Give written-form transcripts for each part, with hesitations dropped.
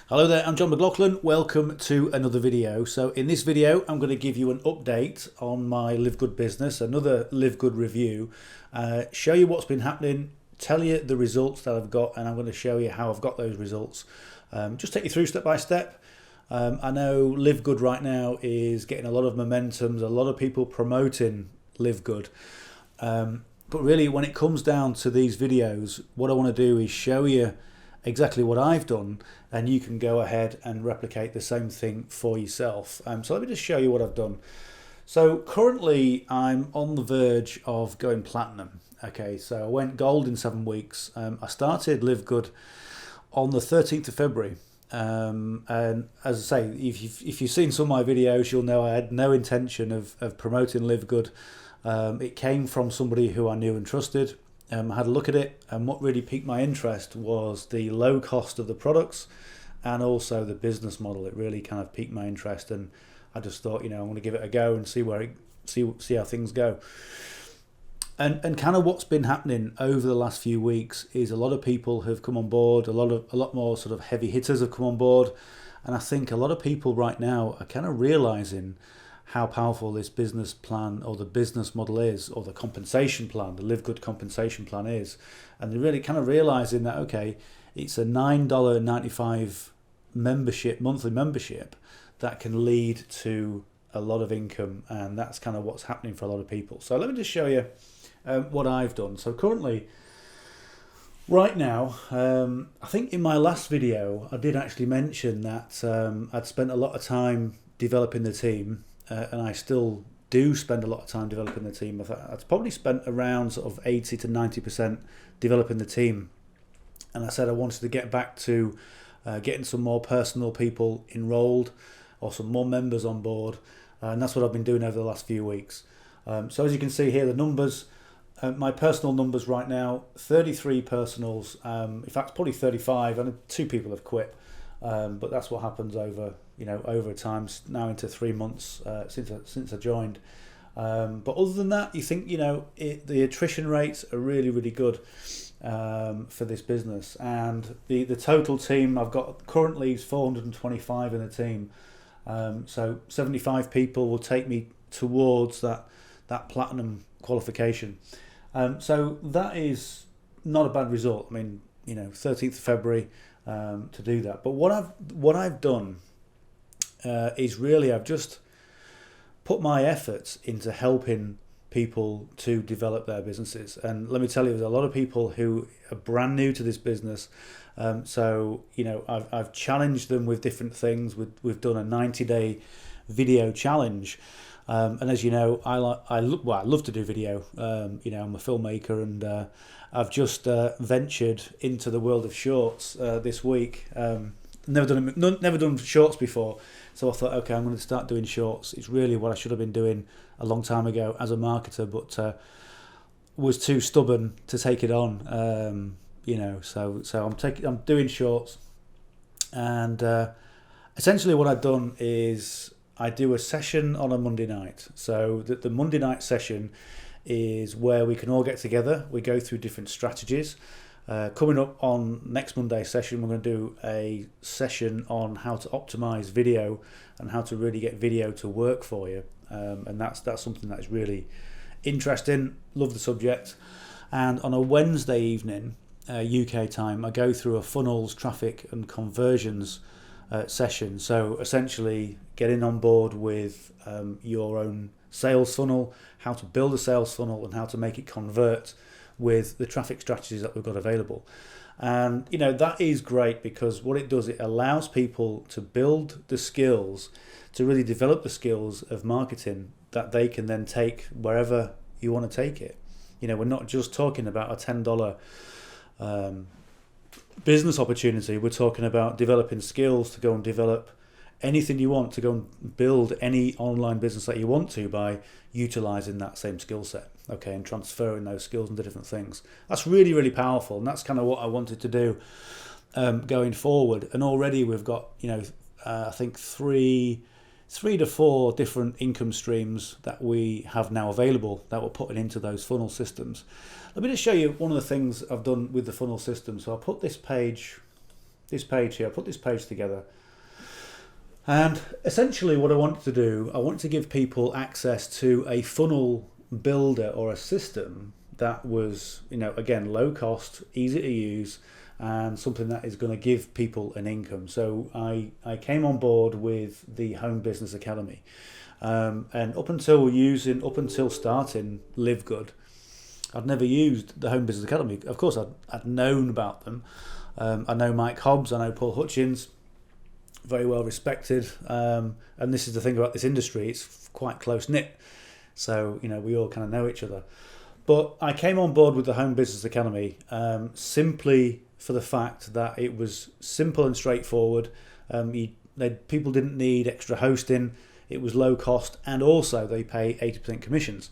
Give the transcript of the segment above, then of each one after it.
Hello there, I'm John McLauchlan. Welcome to another video. So in this video, I'm going to give you an update on my LiveGood business, another LiveGood review, show you what's been happening, tell you the results that I've got, and I'm going to show you how I've got those results. Just take you through step by step. I know LiveGood right now is getting a lot of momentum, a lot of people promoting LiveGood. But really, when it comes down to these videos, what I want to do is show you exactly what I've done, and you can go ahead and replicate the same thing for yourself. So let me just show you what I've done. So currently I'm on the verge of going platinum. Okay, so I went gold in 7 weeks. I started LiveGood on the 13th of February. And as I say, if you've seen some of my videos, you'll know I had no intention of promoting LiveGood. It came from somebody who I knew and trusted. I had a look at it, and what really piqued my interest was the low cost of the products and also the business model. It really kind of piqued my interest, and I just thought, I want to give it a go and see how things go. And kind of what's been happening over the last few weeks is a lot of people have come on board, a lot more sort of heavy hitters have come on board, and I think a lot of people right now are kind of realizing how powerful this business plan or the business model is, or the compensation plan, the LiveGood compensation plan is. And they're really kind of realizing that, okay, it's a $9.95 membership, monthly membership, that can lead to a lot of income. And that's kind of what's happening for a lot of people. So let me just show you what I've done. So currently, right now, I think in my last video, I did actually mention that I'd spent a lot of time developing the team. And I still do spend a lot of time developing the team. I've probably spent around sort of 80 to 90% developing the team. And I said I wanted to get back to getting some more personal people enrolled, or some more members on board. And that's what I've been doing over the last few weeks. So as you can see here, the numbers, my personal numbers right now, 33 personals. In fact, probably 35. And 2 people have quit. But that's what happens over time, now into 3 months since I joined. But other than that, you think the attrition rates are really, really good for this business. And the total team I've got currently is 425 in the team. So 75 people will take me towards that platinum qualification. So that is not a bad result. I mean, 13th of February. To do that. But what I've done is really I've just put my efforts into helping people to develop their businesses. And let me tell you, there's a lot of people who are brand new to this business. So I've challenged them with different things. We've done a 90-day video challenge. And as you know, I love to do video. I'm a filmmaker, and I've just ventured into the world of shorts this week. Never done shorts before, so I thought, okay, I'm going to start doing shorts. It's really what I should have been doing a long time ago as a marketer, but was too stubborn to take it on. So I'm doing shorts, and essentially what I've done is I do a session on a Monday night. So the Monday night session is where we can all get together. We go through different strategies. Coming up on next Monday's session, we're going to do a session on how to optimize video and how to really get video to work for you. And that's something that is really interesting. Love the subject. And on a Wednesday evening, UK time, I go through a funnels, traffic and conversions session. So essentially getting on board with your own sales funnel, how to build a sales funnel, and how to make it convert with the traffic strategies that we've got available. And that is great, because what it does, it allows people to build the skills, to really develop the skills of marketing that they can then take wherever you want to take it. We're not just talking about a $10 business opportunity. We're talking about developing skills to go and develop anything you want, to go and build any online business that you want to by utilizing that same skill set, okay, and transferring those skills into different things. That's really, really powerful, and that's kind of what I wanted to do going forward. And already we've got I think three to four different income streams that we have now available that we're putting into those funnel systems. Let me just show you one of the things I've done with the funnel system. So I'll put this page this page here. I put this page together. And essentially what I wanted to do, I wanted to give people access to a funnel builder or a system that was, again, low cost, easy to use, and something that is going to give people an income. So I came on board with the Home Business Academy. And up until starting LiveGood, I'd never used the Home Business Academy. Of course, I'd known about them. I know Mike Hobbs, I know Paul Hutchins, very well respected. And this is the thing about this industry, it's quite close-knit. So, we all kind of know each other. But I came on board with the Home Business Academy simply for the fact that it was simple and straightforward. People didn't need extra hosting. It was low cost, and also they pay 80% commissions.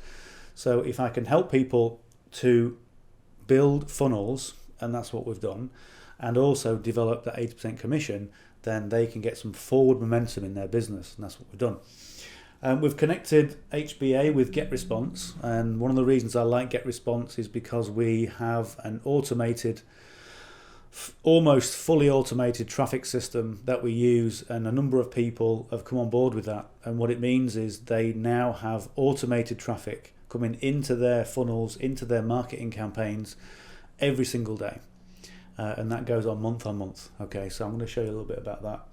So if I can help people to build funnels, and that's what we've done, and also develop that 80% commission, then they can get some forward momentum in their business, and that's what we've done. We've connected HBA with GetResponse, and one of the reasons I like GetResponse is because we have an automated, almost fully automated traffic system that we use, and a number of people have come on board with that. And what it means is they now have automated traffic coming into their funnels, into their marketing campaigns every single day. And that goes on month. Okay, so I'm going to show you a little bit about that.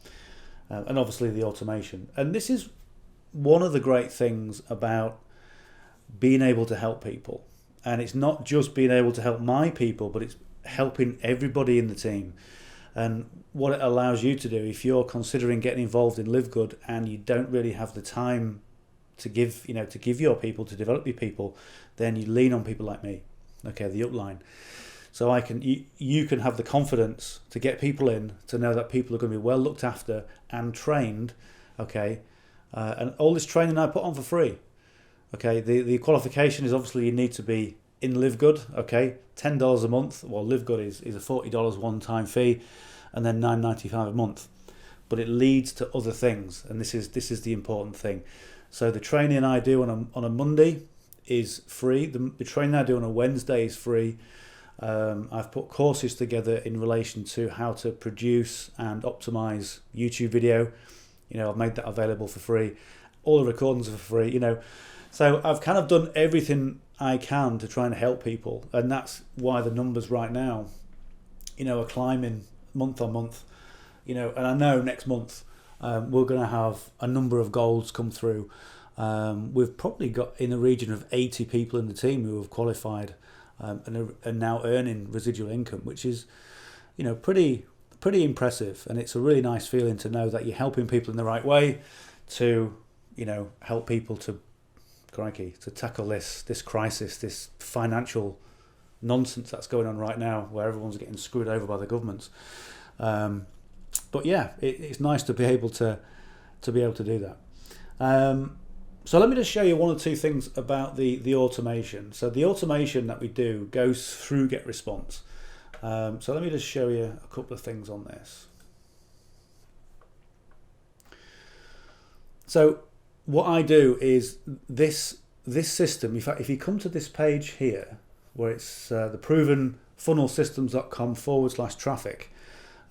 And obviously the automation. And this is one of the great things about being able to help people. And it's not just being able to help my people, but it's helping everybody in the team. And what it allows you to do, if you're considering getting involved in LiveGood and you don't really have the time to give your people, to develop your people, then you lean on people like me, okay, the upline. So you can have the confidence to get people in, to know that people are going to be well looked after and trained, okay. And all this training I put on for free. Okay, the qualification is obviously you need to be in LiveGood. Okay, $10 a month. Well, LiveGood is a $40 one-time fee, and then $9.95 a month. But it leads to other things, and this is the important thing. So the training I do on a Monday is free. The training I do on a Wednesday is free. I've put courses together in relation to how to produce and optimize YouTube video. I've made that available for free. All the recordings are for free, So I've kind of done everything I can to try and help people. And that's why the numbers right now, are climbing month on month. And I know next month we're going to have a number of goals come through. We've probably got in the region of 80 people in the team who have qualified and are now earning residual income, which is, pretty impressive. And it's a really nice feeling to know that you're helping people in the right way to, help people to tackle this crisis, this financial nonsense that's going on right now, where everyone's getting screwed over by the governments. But yeah, it's nice to be able to do that. So let me just show you one or two things about the automation. So the automation that we do goes through GetResponse. So let me just show you a couple of things on this. So what I do is this system, in fact, if you come to this page here, where it's the provenfunnelsystems.com/traffic,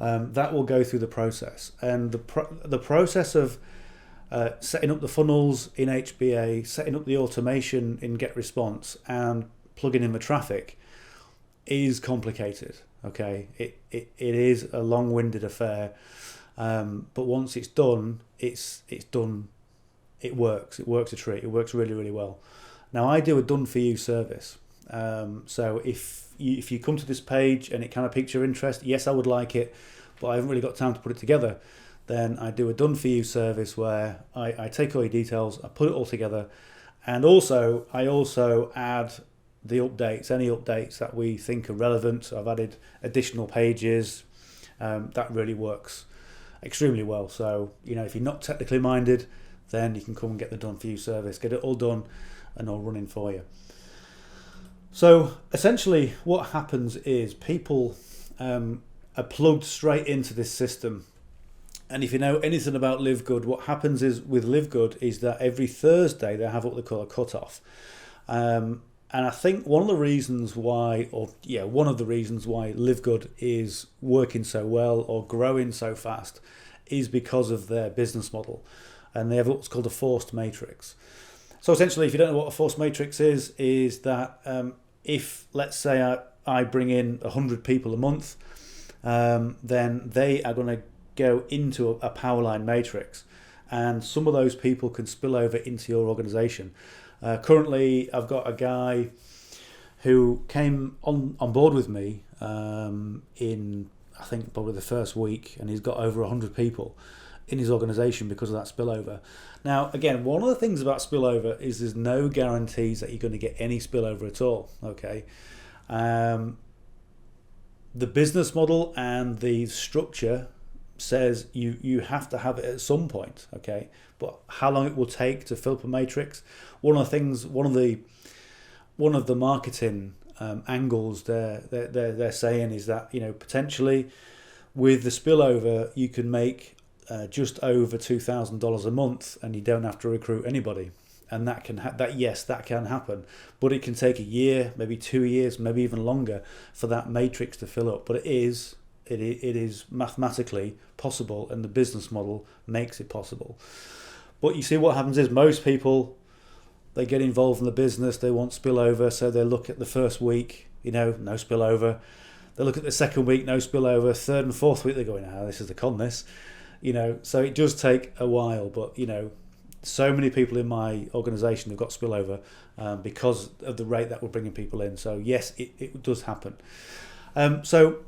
that will go through the process. And the process of setting up the funnels in HBA, setting up the automation in GetResponse, and plugging in the traffic is complicated. Okay, it is a long-winded affair, but once it's done, it's done. It works a treat. It works really, really well. Now I do a done for you service. So if you come to this page and it kind of piques your interest, yes, I would like it, but I haven't really got time to put it together, then I do a done for you service where I take all your details, I put it all together, and also I add the updates, any updates that we think are relevant. So I've added additional pages. That really works extremely well. So if you're not technically minded, then you can come and get the done for you service, get it all done and all running for you. So essentially what happens is people are plugged straight into this system. And if you know anything about LiveGood, what happens is with LiveGood is that every Thursday they have what they call a cut-off. And I think one of the reasons why LiveGood is working so well or growing so fast is because of their business model. And they have what's called a forced matrix. So essentially, if you don't know what a forced matrix is that if, let's say, I bring in 100 people a month, then they are going to go into a Powerline matrix. And some of those people can spill over into your organization. Currently, I've got a guy who came on board with me in, I think, probably the first week, and he's got over 100 people in his organization because of that spillover. Now, again, one of the things about spillover is there's no guarantees that you're going to get any spillover at all, okay? The business model and the structure says you have to have it at some point, okay? But how long it will take to fill up a matrix? One of the marketing angles they're saying is that, you know, potentially with the spillover you can make just over $2,000 a month, and you don't have to recruit anybody, and that can happen, but it can take a year, maybe 2 years, maybe even longer for that matrix to fill up. But it is mathematically possible, and the business model makes it possible. But you see, what happens is most people, they get involved in the business, they want spillover, so they look at the first week, you know, no spillover. They look at the second week, no spillover. Third and fourth week, they're going, this is the con, this. You know, so it does take a while, but, you know, so many people in my organisation have got spillover because of the rate that we're bringing people in. So yes, it does happen. So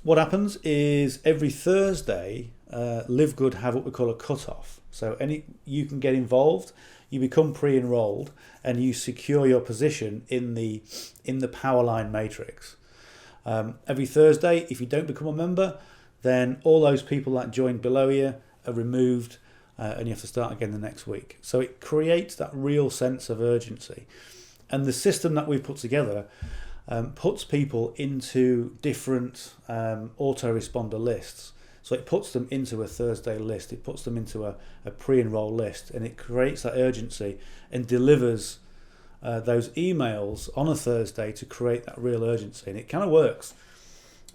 what happens is every Thursday, LiveGood have what we call a cut-off. So you can get involved, you become pre-enrolled, and you secure your position in the Powerline matrix. Every Thursday, if you don't become a member, then all those people that joined below you are removed, and you have to start again the next week. So it creates that real sense of urgency. And the system that we've put together puts people into different autoresponder lists. So it puts them into a Thursday list, it puts them into a pre-enroll list, and it creates that urgency and delivers those emails on a Thursday to create that real urgency. And it kind of works.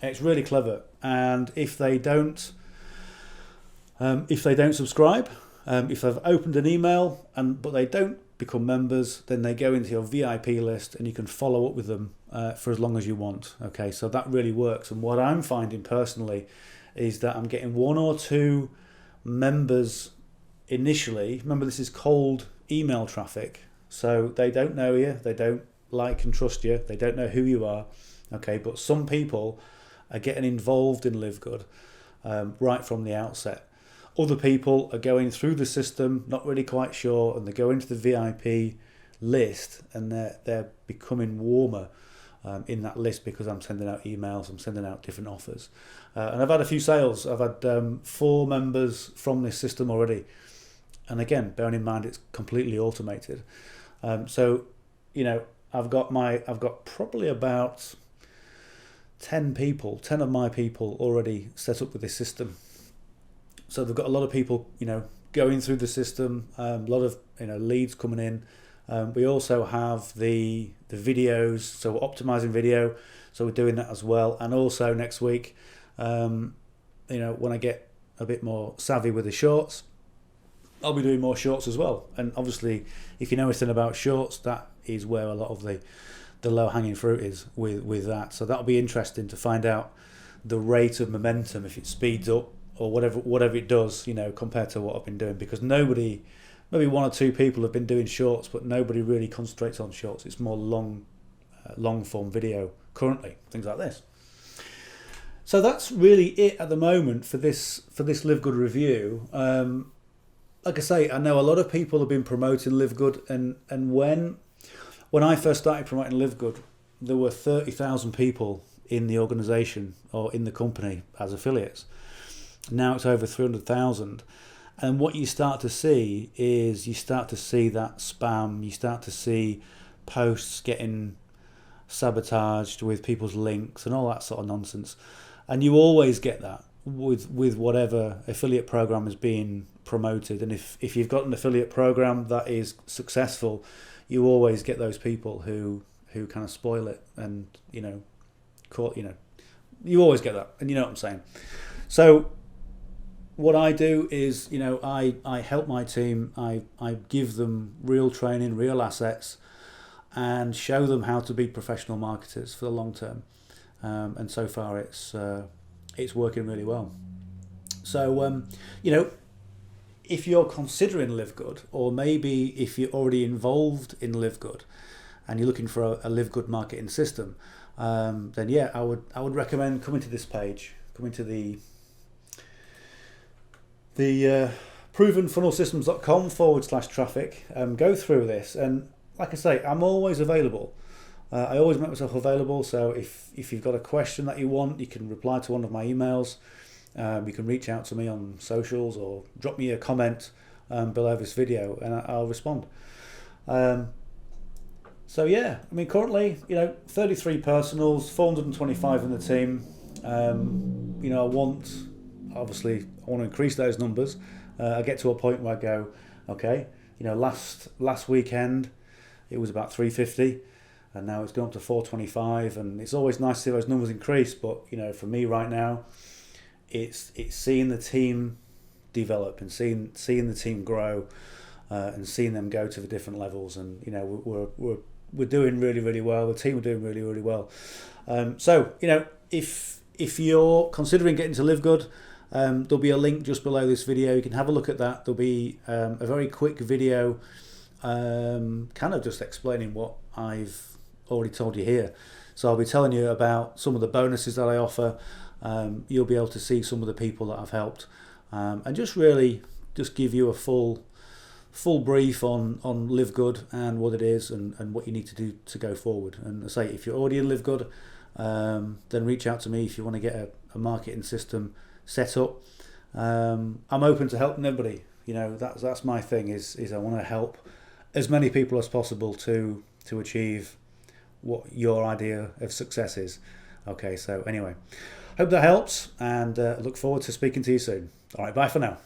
It's really clever. And if they don't subscribe, if they've opened an email but they don't become members, then they go into your VIP list, and you can follow up with them for as long as you want. Okay, so that really works. And what I'm finding personally is that I'm getting 1 or 2 members initially. Remember, this is cold email traffic, so they don't know you, they don't like and trust you, they don't know who you are. Okay, but some people are getting involved in LiveGood right from the outset. Other people are going through the system, not really quite sure, and they go into the VIP list, and they're becoming warmer in that list because I'm sending out emails, I'm sending out different offers. And I've had a few sales. I've had 4 members from this system already. And again, bearing in mind it's completely automated. So, you know, I've got probably about 10 of my people already set up with this system. So they've got a lot of people, you know, going through the system, a lot of, you know, leads coming in. We also have the videos, so we're optimizing video, so we're doing that as well. And also next week, you know, when I get a bit more savvy with the shorts, I'll be doing more shorts as well. And obviously, if you know anything about shorts, that is where a lot of the low-hanging fruit is with that. So that'll be interesting to find out the rate of momentum, if it speeds up or whatever it does, you know, compared to what I've been doing. Because maybe 1 or 2 people have been doing shorts, but nobody really concentrates on shorts. It's more long form video currently, things like this. So that's really it at the moment for this LiveGood review. Like I say, I know a lot of people have been promoting LiveGood, and when I first started promoting LiveGood, there were 30,000 people in the organisation or in the company as affiliates. Now it's over 300,000. And what you start to see is that spam, you start to see posts getting sabotaged with people's links and all that sort of nonsense. And you always get that with whatever affiliate program is being promoted. And if you've got an affiliate program that is successful, you always get those people who who kind of spoil it, and you always get that, and you know what I'm saying. So what I do is, I help my team. I give them real training, real assets, and show them how to be professional marketers for the long term. And so far, it's working really well. So if you're considering LiveGood, or maybe if you're already involved in LiveGood and you're looking for a LiveGood marketing system, then yeah, I would recommend coming to this page, coming to the provenfunnelsystems.com/traffic. Go through this, and like I say, I'm always available. I always make myself available. So if you've got a question that you want, you can reply to one of my emails. You can reach out to me on socials, or drop me a comment below this video, and I'll respond. So yeah, I mean, currently, 33 personals, 425 in the team. I want to increase those numbers. I get to a point where I go, okay, last weekend it was about 350, and now it's gone up to 425, and it's always nice to see those numbers increase. But for me right now, it's seeing the team develop, and seeing the team grow, and seeing them go to the different levels. And we're doing really, really well. The team are doing really, really well. So if you're considering getting to LiveGood, there'll be a link just below this video. You can have a look at that. There'll be a very quick video, kind of just explaining what I've already told you here. So I'll be telling you about some of the bonuses that I offer. You'll be able to see some of the people that I've helped, and just give you a full brief on LiveGood and what it is, and what you need to do to go forward. And I say, if you're already in LiveGood, then reach out to me if you want to get a marketing system set up. I'm open to helping everybody. That's my thing, is I want to help as many people as possible to achieve what your idea of success is. Okay, so anyway, hope that helps, and look forward to speaking to you soon. All right, bye for now.